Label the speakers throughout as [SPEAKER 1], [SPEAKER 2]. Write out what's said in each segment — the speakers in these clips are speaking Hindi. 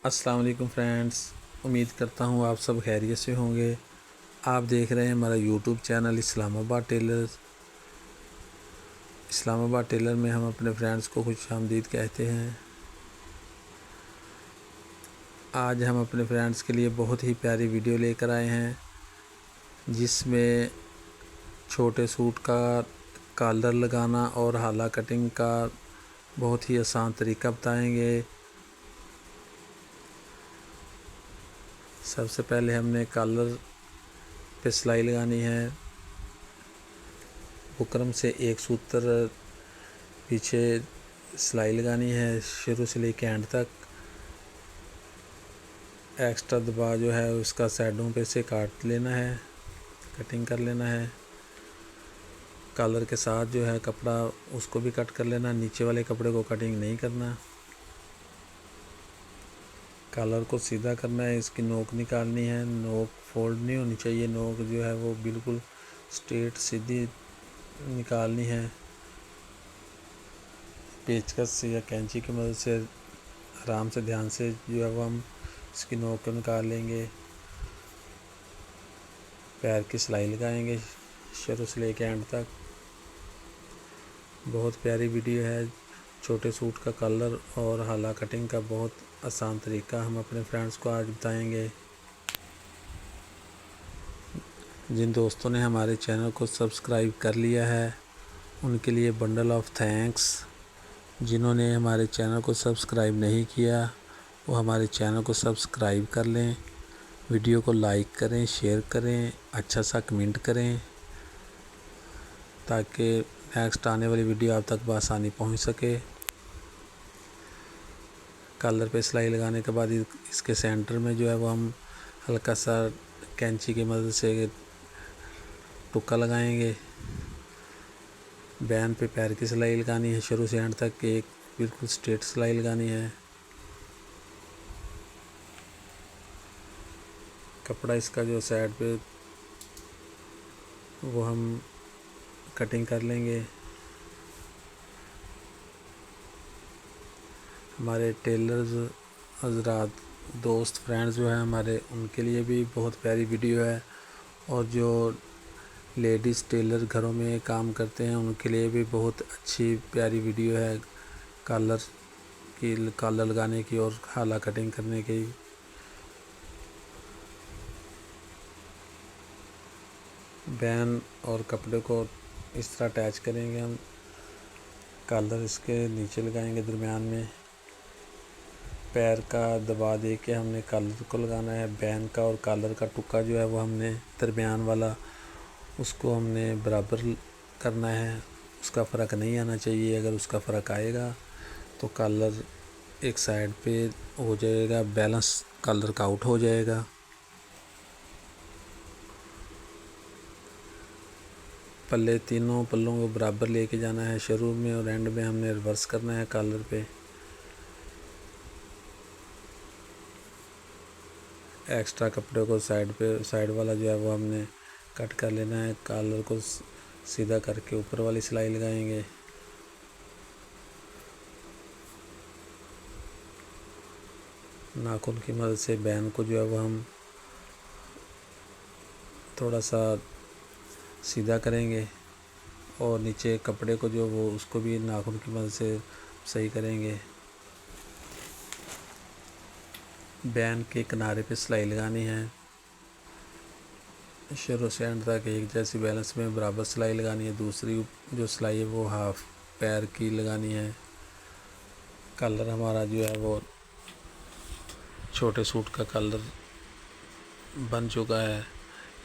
[SPEAKER 1] अस्सलाम वालेकुम फ्रेंड्स। उम्मीद करता हूँ आप सब खैरियत से होंगे। आप देख रहे हैं हमारा YouTube channel Islamabad tailors. Islamabad tailor में हम अपने फ्रेंड्स को खुशामदीद कहते हैं। आज हम अपने फ्रेंड्स के लिए बहुत ही प्यारी वीडियो लेकर आए हैं, जिसमें छोटे सूट का कॉलर लगाना और हाला कटिंग का बहुत ही आसान तरीका बताएंगे। सबसे पहले हमने कॉलर पे सिलाई लगानी है। बुकरम से एक सूत्र पीछे सिलाई लगानी है, शुरू से लेके एंड तक। एक्स्ट्रा दबाव जो है उसका साइडों पे से काट लेना है, कटिंग कर लेना है। कॉलर के साथ जो है कपड़ा उसको भी कट कर लेना, नीचे वाले कपड़े को कटिंग नहीं करना। कॉलर को सीधा करना है, इसकी नोक निकालनी है। नोक फोल्ड नहीं होनी चाहिए, नोक जो है वो बिल्कुल स्ट्रेट सीधी निकालनी है। पेचकस या कैंची की मदद से आराम से ध्यान से जो है वो हम इसकी नोक को निकाल लेंगे। पैर की सिलाई लगाएंगे शुरू से लेके एंड तक। बहुत प्यारी वीडियो है। छोटे सूट का कलर और हाला कटिंग का बहुत आसान तरीका हम अपने फ्रेंड्स को आज बताएंगे। जिन दोस्तों ने हमारे चैनल को सब्सक्राइब कर लिया है उनके लिए बंडल ऑफ थैंक्स। जिन्होंने हमारे चैनल को सब्सक्राइब नहीं किया वो हमारे चैनल को सब्सक्राइब कर लें, वीडियो को लाइक करें, शेयर करें, अच्छा सा कमेंट करें, ताकि नेक्स्ट आने वाली वीडियो आप तक बआसानी पहुंच सके। कॉलर पे सिलाई लगाने के बाद इसके सेंटर में जो है वो हम हल्का सा कैंची की मदद से टुक्का लगाएंगे। बैन पे पैर की सिलाई लगानी है, शुरू से एंड तक एक बिल्कुल स्ट्रेट सिलाई लगानी है। कपड़ा इसका जो साइड पे वो हम कटिंग कर लेंगे। हमारे टेलर्स हजरात, दोस्त, फ्रेंड्स जो हैं हमारे, उनके लिए भी बहुत प्यारी वीडियो है। और जो लेडीज़ टेलर घरों में काम करते हैं उनके लिए भी बहुत अच्छी प्यारी वीडियो है कॉलर लगाने की और हाला कटिंग करने की। बैन और कपड़े को इस तरह अटैच करेंगे हम। कॉलर इसके नीचे लगाएंगे, दरमियान में पैर का दबा दे के हमने कॉलर को लगाना है। बैन का और कॉलर का टुक्का जो है वो हमने दरमियान वाला उसको हमने बराबर करना है। उसका फ़र्क नहीं आना चाहिए। अगर उसका फ़र्क आएगा तो कॉलर एक साइड पे हो जाएगा, बैलेंस कॉलर का आउट हो जाएगा। पल्ले, तीनों पल्लों को बराबर लेके जाना है। शुरू में और एंड में हमने रिवर्स करना है कॉलर पे। एक्स्ट्रा कपड़े को साइड वाला जो है वो हमने कट कर लेना है। कॉलर को सीधा करके ऊपर वाली सिलाई लगाएंगे। नाखून की मदद से बैन को जो है वो हम थोड़ा सा सीधा करेंगे और नीचे कपड़े को जो वो उसको भी नाखून की मदद से सही करेंगे। बैन के किनारे पे सिलाई लगानी है, शुरू से एंड तक एक जैसी बैलेंस में बराबर सिलाई लगानी है। दूसरी जो सिलाई है वो हाफ पैर की लगानी है। कलर हमारा जो है वो छोटे सूट का कलर बन चुका है।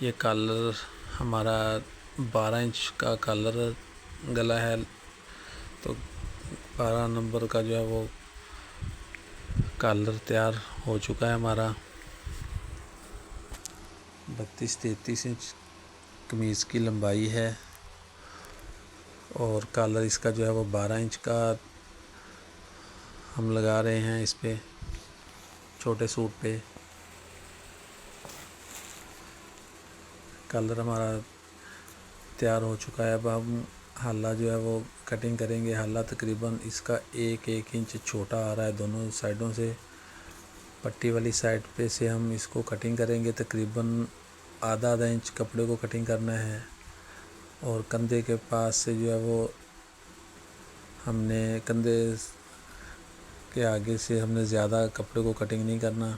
[SPEAKER 1] ये कलर हमारा 12 इंच का कलर गला है, तो 12 नंबर का जो है वो कलर तैयार हो चुका है हमारा। 32-33 इंच कमीज़ की लंबाई है और कलर इसका जो है वो 12 इंच का हम लगा रहे हैं इस पे, छोटे सूट पे। कलर हमारा तैयार हो चुका है। अब हम हाला जो है वो कटिंग करेंगे। हाला तकरीबन इसका 1-1 इंच छोटा आ रहा है दोनों साइडों से। पट्टी वाली साइड पे से हम इसको कटिंग करेंगे। तकरीबन आधा इंच कपड़े को कटिंग करना है और कंधे के पास से जो है वो हमने कंधे के आगे से हमने ज़्यादा कपड़े को कटिंग नहीं करना।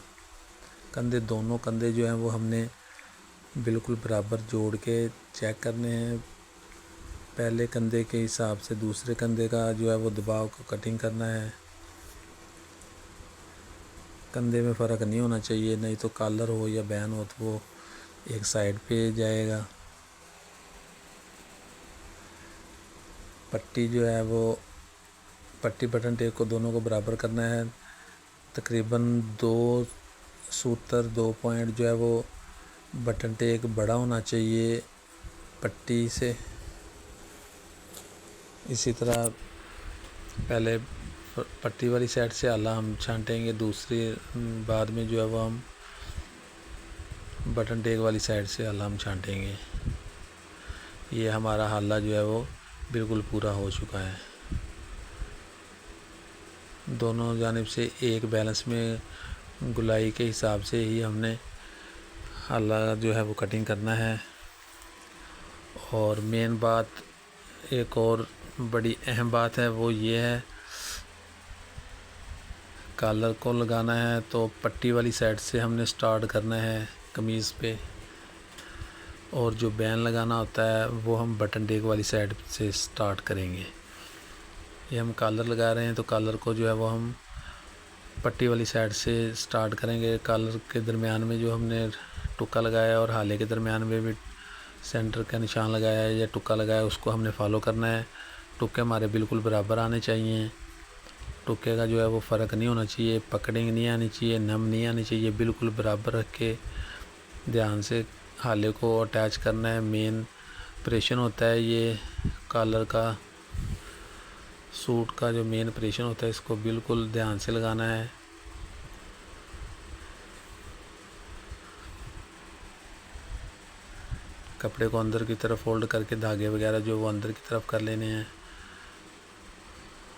[SPEAKER 1] दोनों कंधे जो हैं वो हमने बिल्कुल बराबर जोड़ के चेक करने हैं। पहले कंधे के हिसाब से दूसरे कंधे का जो है वो दबाव को कटिंग करना है। कंधे में फ़र्क नहीं होना चाहिए, नहीं तो कॉलर हो या बैन हो तो वो एक साइड पे जाएगा। पट्टी जो है वो पट्टी बटन टेप को दोनों को बराबर करना है। तकरीबन 2 सूत्र 2 पॉइंट जो है वो बटन टेप बड़ा होना चाहिए पट्टी से। इसी तरह पहले पट्टी वाली साइड से आला हम छांटेंगे, दूसरी बाद में जो है वो हम बटन टेप वाली साइड से आला हम छांटेंगे। ये हमारा हाला जो है वो बिल्कुल पूरा हो चुका है। दोनों जानिब से एक बैलेंस में गुलाई के हिसाब से ही हमने हाला जो है वो कटिंग करना है। और मेन बात, एक और बड़ी अहम बात है, वो ये है कॉलर को लगाना है तो पट्टी वाली साइड से हमने स्टार्ट करना है कमीज़ पे, और जो बैन लगाना होता है वो हम बटन टेप वाली साइड से स्टार्ट करेंगे। ये हम कॉलर लगा रहे हैं तो कॉलर को जो है वो हम पट्टी वाली साइड से स्टार्ट करेंगे। कॉलर के दरमियान में जो हमने टुक्का लगाया और हाले के दरमियान में भी सेंटर का निशान लगाया है या टुक्का लगाया, उसको हमने फॉलो करना है। टुक्के हमारे बिल्कुल बराबर आने चाहिए। टुक्के का जो है वो फ़र्क नहीं होना चाहिए, पकड़िंग नहीं आनी चाहिए, नम नहीं आनी चाहिए। बिल्कुल बराबर रख के ध्यान से हाले को अटैच करना है। मेन ऑपरेशन होता है ये कॉलर का, सूट का जो मेन ऑपरेशन होता है, इसको बिल्कुल ध्यान से लगाना है। कपड़े को अंदर की तरफ फोल्ड करके धागे वगैरह जो वो अंदर की तरफ कर लेने हैं,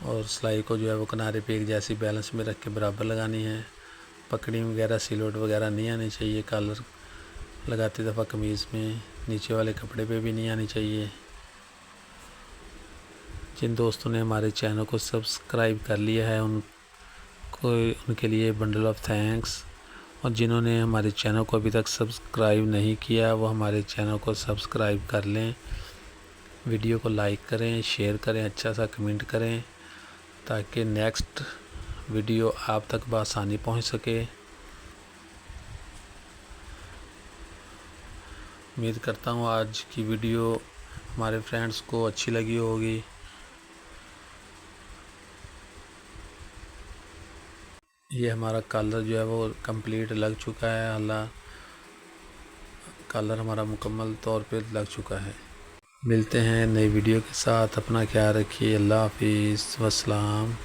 [SPEAKER 1] और सिलाई को जो है वो किनारे पे एक जैसी बैलेंस में रख के बराबर लगानी है। पकड़ी वगैरह सिलोट वगैरह नहीं आनी चाहिए कॉलर लगाते दफ़ा कमीज़ में, नीचे वाले कपड़े पे भी नहीं आनी चाहिए। जिन दोस्तों ने हमारे चैनल को सब्सक्राइब कर लिया है उनके लिए बंडल ऑफ थैंक्स, और जिन्होंने हमारे चैनल को अभी तक सब्सक्राइब नहीं किया वो हमारे चैनल को सब्सक्राइब कर लें। वीडियो को लाइक करें, शेयर करें, अच्छा सा कमेंट करें ताकि नेक्स्ट वीडियो आप तक बआसानी पहुंच सके। उम्मीद करता हूं आज की वीडियो हमारे फ्रेंड्स को अच्छी लगी होगी। ये हमारा कॉलर जो है वो कंप्लीट लग चुका है। हाला कॉलर हमारा मुकम्मल तौर पे लग चुका है। मिलते हैं नई वीडियो के साथ। अपना ख्याल रखिए। अल्लाह हाफिज़, वस्सलाम।